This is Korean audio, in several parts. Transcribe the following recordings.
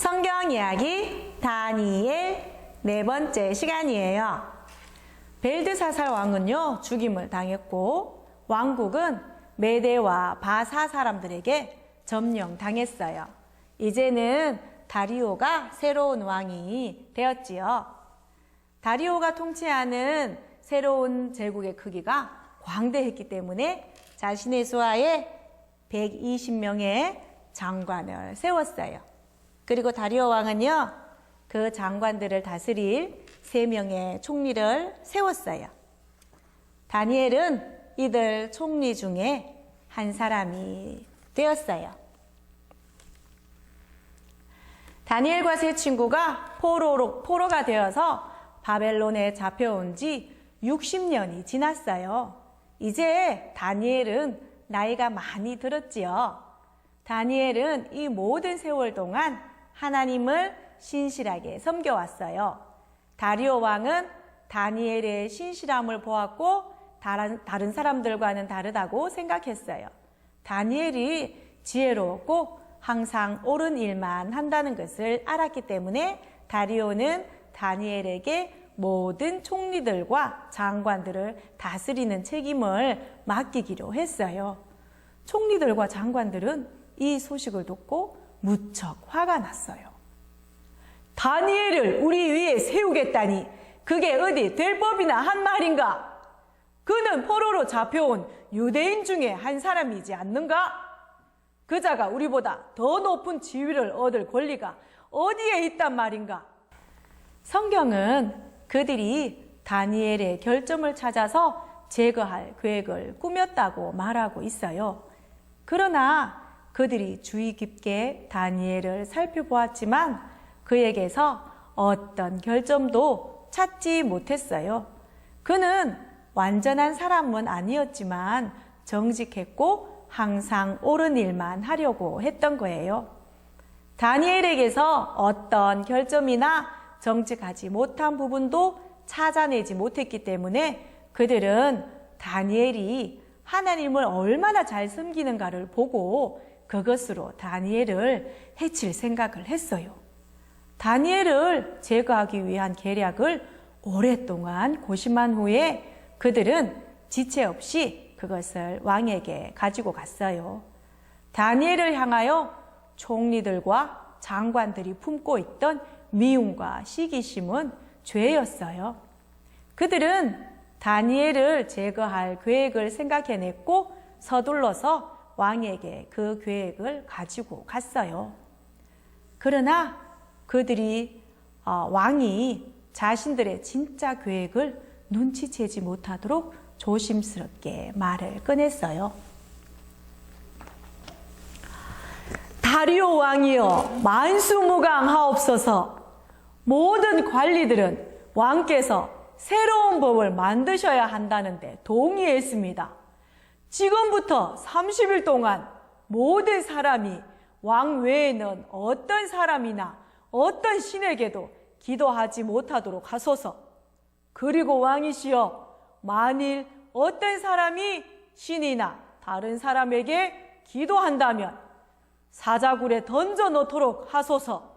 성경 이야기 다니엘 네 번째 시간이에요. 벨드사살 왕은요, 죽임을 당했고 왕국은 메대와 바사 사람들에게 점령당했어요. 이제는 다리오가 새로운 왕이 되었지요. 다리오가 통치하는 새로운 제국의 크기가 광대했기 때문에 자신의 수하에 120명의 장관을 세웠어요. 그리고 다리오 왕은요, 그 장관들을 다스릴 3명의 총리를 세웠어요. 다니엘은 이들 총리 중에 한 사람이 되었어요. 다니엘과 세 친구가 포로가 되어서 바벨론에 잡혀온 지 60년이 지났어요. 이제 다니엘은 나이가 많이 들었지요. 다니엘은 이 모든 세월 동안 하나님을 신실하게 섬겨왔어요. 다리오 왕은 다니엘의 신실함을 보았고 다른 사람들과는 다르다고 생각했어요. 다니엘이 지혜로웠고 항상 옳은 일만 한다는 것을 알았기 때문에 다리오는 다니엘에게 모든 총리들과 장관들을 다스리는 책임을 맡기기로 했어요. 총리들과 장관들은 이 소식을 듣고 무척 화가 났어요. 다니엘을 우리 위에 세우겠다니 그게 어디 될 법이나 한 말인가? 그는 포로로 잡혀온 유대인 중에 한 사람이지 않는가? 그자가 우리보다 더 높은 지위를 얻을 권리가 어디에 있단 말인가? 성경은 그들이 다니엘의 결점을 찾아서 제거할 계획을 꾸몄다고 말하고 있어요. 그러나 그들이 주의 깊게 다니엘을 살펴보았지만 그에게서 어떤 결점도 찾지 못했어요. 그는 완전한 사람은 아니었지만 정직했고 항상 옳은 일만 하려고 했던 거예요. 다니엘에게서 어떤 결점이나 정직하지 못한 부분도 찾아내지 못했기 때문에 그들은 다니엘이 하나님을 얼마나 잘 섬기는가를 보고 그것으로 다니엘을 해칠 생각을 했어요. 다니엘을 제거하기 위한 계략을 오랫동안 고심한 후에 그들은 지체 없이 그것을 왕에게 가지고 갔어요. 다니엘을 향하여 총리들과 장관들이 품고 있던 미움과 시기심은 죄였어요. 그들은 다니엘을 제거할 계획을 생각해냈고 서둘러서 왕에게 그 계획을 가지고 갔어요. 그러나 그들이 왕이 자신들의 진짜 계획을 눈치채지 못하도록 조심스럽게 말을 꺼냈어요. 다리오 왕이여 만수무강하옵소서. 모든 관리들은 왕께서 새로운 법을 만드셔야 한다는데 동의했습니다. 지금부터 30일 동안 모든 사람이 왕 외에는 어떤 사람이나 어떤 신에게도 기도하지 못하도록 하소서. 그리고 왕이시여, 만일 어떤 사람이 신이나 다른 사람에게 기도한다면 사자굴에 던져 놓도록 하소서.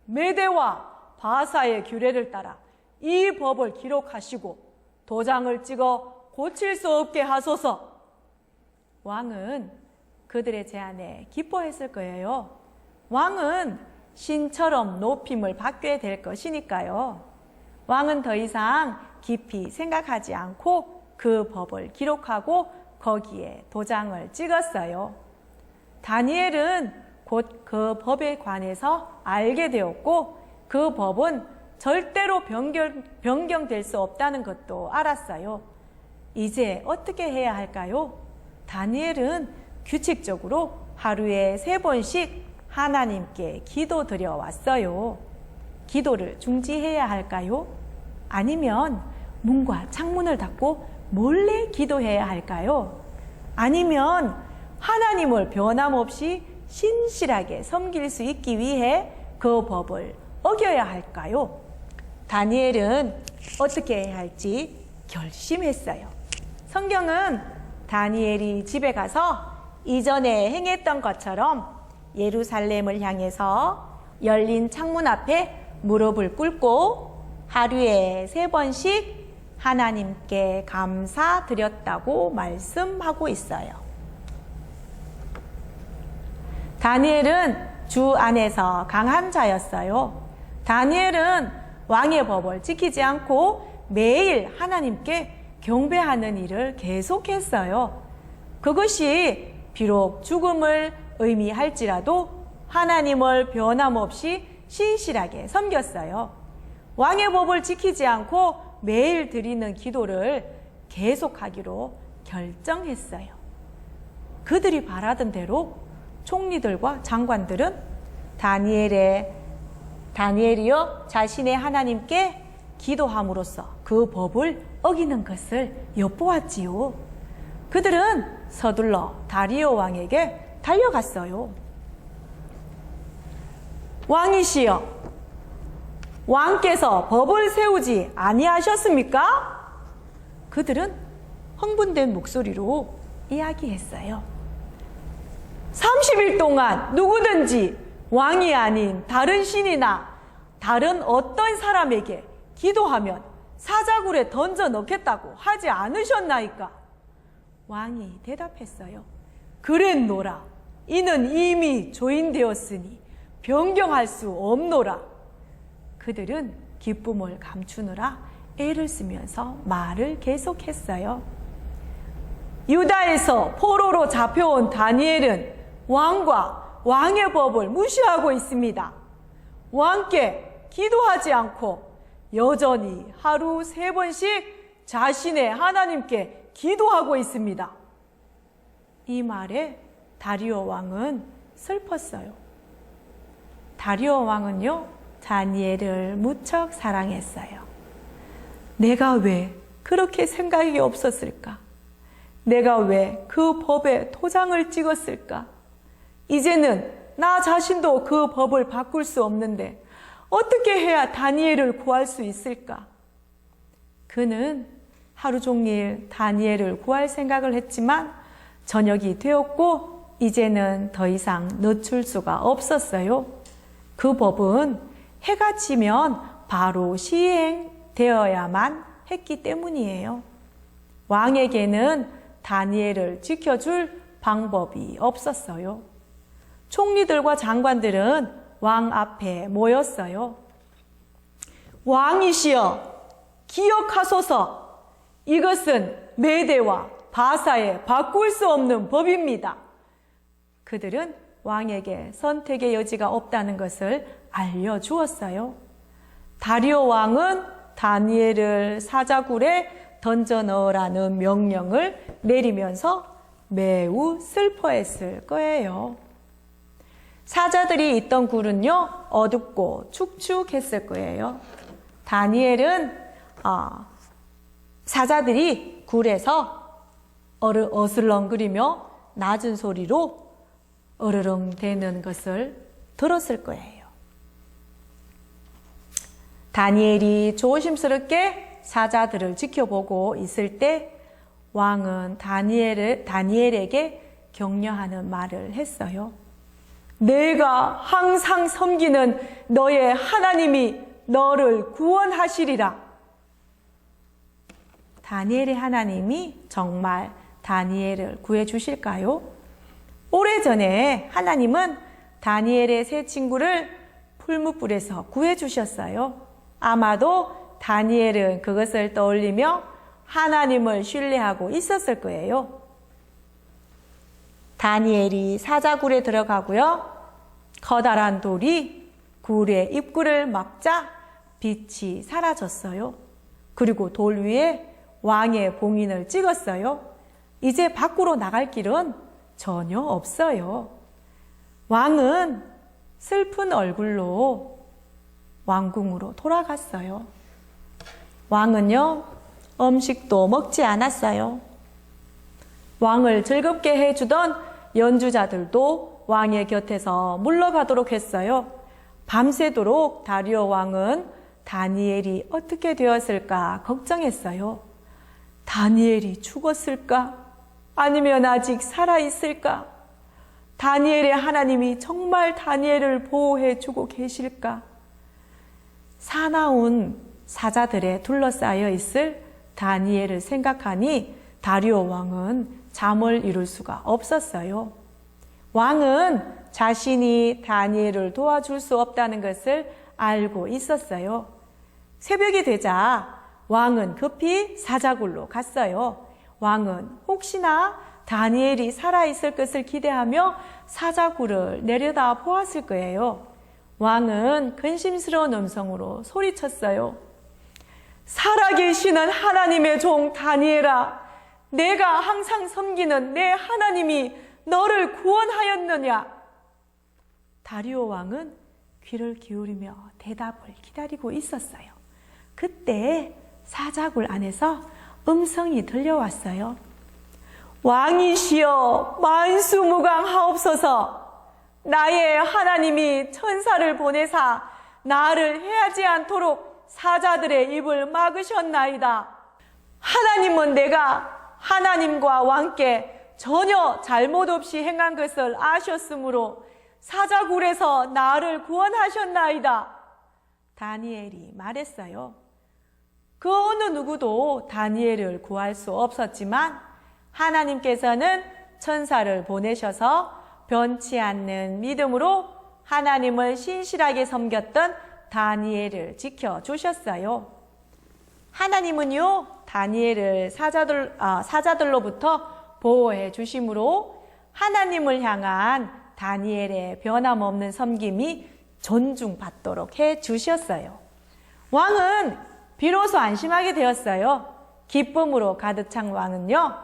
메대와 바사의 규례를 따라 이 법을 기록하시고 도장을 찍어 고칠 수 없게 하소서. 왕은 그들의 제안에 기뻐했을 거예요. 왕은 신처럼 높임을 받게 될 것이니까요. 왕은 더 이상 깊이 생각하지 않고 그 법을 기록하고 거기에 도장을 찍었어요. 다니엘은 곧 그 법에 관해서 알게 되었고 그 법은 절대로 변경될 수 없다는 것도 알았어요. 이제 어떻게 해야 할까요? 다니엘은 규칙적으로 하루에 3번씩 하나님께 기도드려 왔어요. 기도를 중지해야 할까요? 아니면 문과 창문을 닫고 몰래 기도해야 할까요? 아니면 하나님을 변함없이 신실하게 섬길 수 있기 위해 그 법을 어겨야 할까요? 다니엘은 어떻게 해야 할지 결심했어요. 성경은 다니엘이 집에 가서 이전에 행했던 것처럼 예루살렘을 향해서 열린 창문 앞에 무릎을 꿇고 하루에 3번씩 하나님께 감사드렸다고 말씀하고 있어요. 다니엘은 주 안에서 강한 자였어요. 다니엘은 왕의 법을 지키지 않고 매일 하나님께 경배하는 일을 계속했어요. 그것이 비록 죽음을 의미할지라도 하나님을 변함없이 신실하게 섬겼어요. 왕의 법을 지키지 않고 매일 드리는 기도를 계속하기로 결정했어요. 그들이 바라던 대로 총리들과 장관들은 다니엘이요 자신의 하나님께 기도함으로써 그 법을 어기는 것을 엿보았지요. 그들은 서둘러 다리오 왕에게 달려갔어요. 왕이시여, 왕께서 법을 세우지 아니하셨습니까? 그들은 흥분된 목소리로 이야기했어요. 30일 동안 누구든지 왕이 아닌 다른 신이나 다른 어떤 사람에게 기도하면 사자굴에 던져 넣겠다고 하지 않으셨나이까? 왕이 대답했어요. 그랬노라. 이는 이미 조인되었으니 변경할 수 없노라. 그들은 기쁨을 감추느라 애를 쓰면서 말을 계속했어요. 유다에서 포로로 잡혀온 다니엘은 왕과 왕의 법을 무시하고 있습니다. 왕께 기도하지 않고 여전히 하루 3번씩 자신의 하나님께 기도하고 있습니다. 이 말에 다리오 왕은 슬펐어요. 다리오 왕은요, 다니엘을 무척 사랑했어요. 내가 왜 그렇게 생각이 없었을까? 내가 왜 그 법에 도장을 찍었을까? 이제는 나 자신도 그 법을 바꿀 수 없는데 어떻게 해야 다니엘을 구할 수 있을까? 그는 하루 종일 다니엘을 구할 생각을 했지만 저녁이 되었고 이제는 더 이상 늦출 수가 없었어요. 그 법은 해가 지면 바로 시행되어야만 했기 때문이에요. 왕에게는 다니엘을 지켜줄 방법이 없었어요. 총리들과 장관들은 왕 앞에 모였어요. 왕이시여, 기억하소서. 이것은 메대와 바사에 바꿀 수 없는 법입니다. 그들은 왕에게 선택의 여지가 없다는 것을 알려주었어요. 다리오 왕은 다니엘을 사자굴에 던져 넣으라는 명령을 내리면서 매우 슬퍼했을 거예요. 사자들이 있던 굴은요, 어둡고 축축했을 거예요. 다니엘은 사자들이 굴에서 어슬렁거리며 낮은 소리로 어르렁 대는 것을 들었을 거예요. 다니엘이 조심스럽게 사자들을 지켜보고 있을 때 왕은 다니엘에게 격려하는 말을 했어요. 내가 항상 섬기는 너의 하나님이 너를 구원하시리라. 다니엘의 하나님이 정말 다니엘을 구해주실까요? 오래전에 하나님은 다니엘의 세 친구를 풀무불에서 구해주셨어요. 아마도 다니엘은 그것을 떠올리며 하나님을 신뢰하고 있었을 거예요. 다니엘이 사자굴에 들어가고요. 커다란 돌이 굴의 입구를 막자 빛이 사라졌어요. 그리고 돌 위에 왕의 봉인을 찍었어요. 이제 밖으로 나갈 길은 전혀 없어요. 왕은 슬픈 얼굴로 왕궁으로 돌아갔어요. 왕은요, 음식도 먹지 않았어요. 왕을 즐겁게 해주던 연주자들도 왕의 곁에서 물러가도록 했어요. 밤새도록 다리오 왕은 다니엘이 어떻게 되었을까 걱정했어요. 다니엘이 죽었을까? 아니면 아직 살아있을까? 다니엘의 하나님이 정말 다니엘을 보호해 주고 계실까? 사나운 사자들에 둘러싸여 있을 다니엘을 생각하니 다리오 왕은 잠을 이룰 수가 없었어요. 왕은 자신이 다니엘을 도와줄 수 없다는 것을 알고 있었어요. 새벽이 되자 왕은 급히 사자굴로 갔어요. 왕은 혹시나 다니엘이 살아있을 것을 기대하며 사자굴을 내려다 보았을 거예요. 왕은 근심스러운 음성으로 소리쳤어요. 살아계시는 하나님의 종 다니엘아, 내가 항상 섬기는 내 하나님이 너를 구원하였느냐? 다리오 왕은 귀를 기울이며 대답을 기다리고 있었어요. 그때 사자굴 안에서 음성이 들려왔어요. 왕이시여 만수무강하옵소서. 나의 하나님이 천사를 보내사 나를 해하지 않도록 사자들의 입을 막으셨나이다. 하나님은 내가 하나님과 왕께 전혀 잘못 없이 행한 것을 아셨으므로 사자굴에서 나를 구원하셨나이다. 다니엘이 말했어요. 그 어느 누구도 다니엘을 구할 수 없었지만 하나님께서는 천사를 보내셔서 변치 않는 믿음으로 하나님을 신실하게 섬겼던 다니엘을 지켜주셨어요. 하나님은요, 다니엘을 사자들로부터 보호해 주심으로 하나님을 향한 다니엘의 변함없는 섬김이 존중받도록 해 주셨어요. 왕은 비로소 안심하게 되었어요. 기쁨으로 가득 찬 왕은요,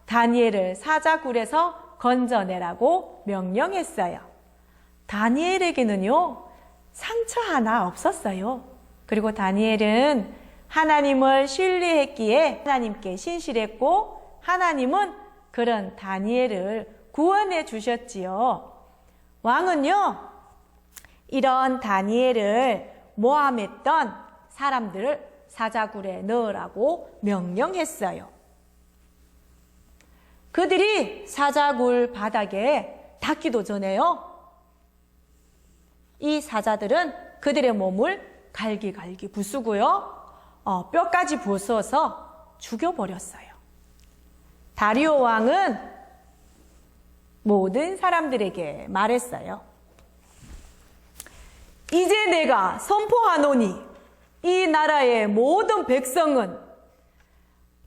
다니엘을 사자굴에서 건져내라고 명령했어요. 다니엘에게는요, 상처 하나 없었어요. 그리고 다니엘은 하나님을 신뢰했기에 하나님께 신실했고 하나님은 그런 다니엘을 구원해 주셨지요. 왕은요, 이런 다니엘을 모함했던 사람들을 사자굴에 넣으라고 명령했어요. 그들이 사자굴 바닥에 닿기도 전에요, 이 사자들은 그들의 몸을 갈기갈기 부수고요, 뼈까지 부숴서 죽여버렸어요. 다리오 왕은 모든 사람들에게 말했어요. 이제 내가 선포하노니 이 나라의 모든 백성은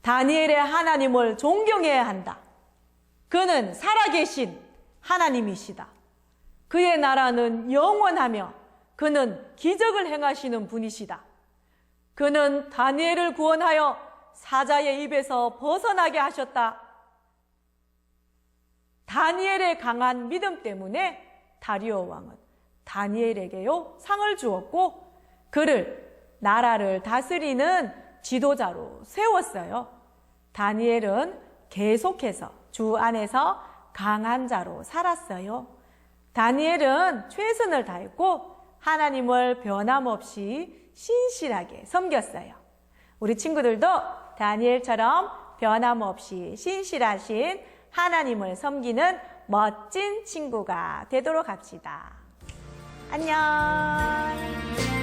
다니엘의 하나님을 존경해야 한다. 그는 살아계신 하나님이시다. 그의 나라는 영원하며 그는 기적을 행하시는 분이시다. 그는 다니엘을 구원하여 사자의 입에서 벗어나게 하셨다. 다니엘의 강한 믿음 때문에 다리오 왕은 다니엘에게요, 상을 주었고 그를 나라를 다스리는 지도자로 세웠어요. 다니엘은 계속해서 주 안에서 강한 자로 살았어요. 다니엘은 최선을 다했고 하나님을 변함없이 신실하게 섬겼어요. 우리 친구들도 다니엘처럼 변함없이 신실하신 하나님을 섬기는 멋진 친구가 되도록 합시다. 안녕.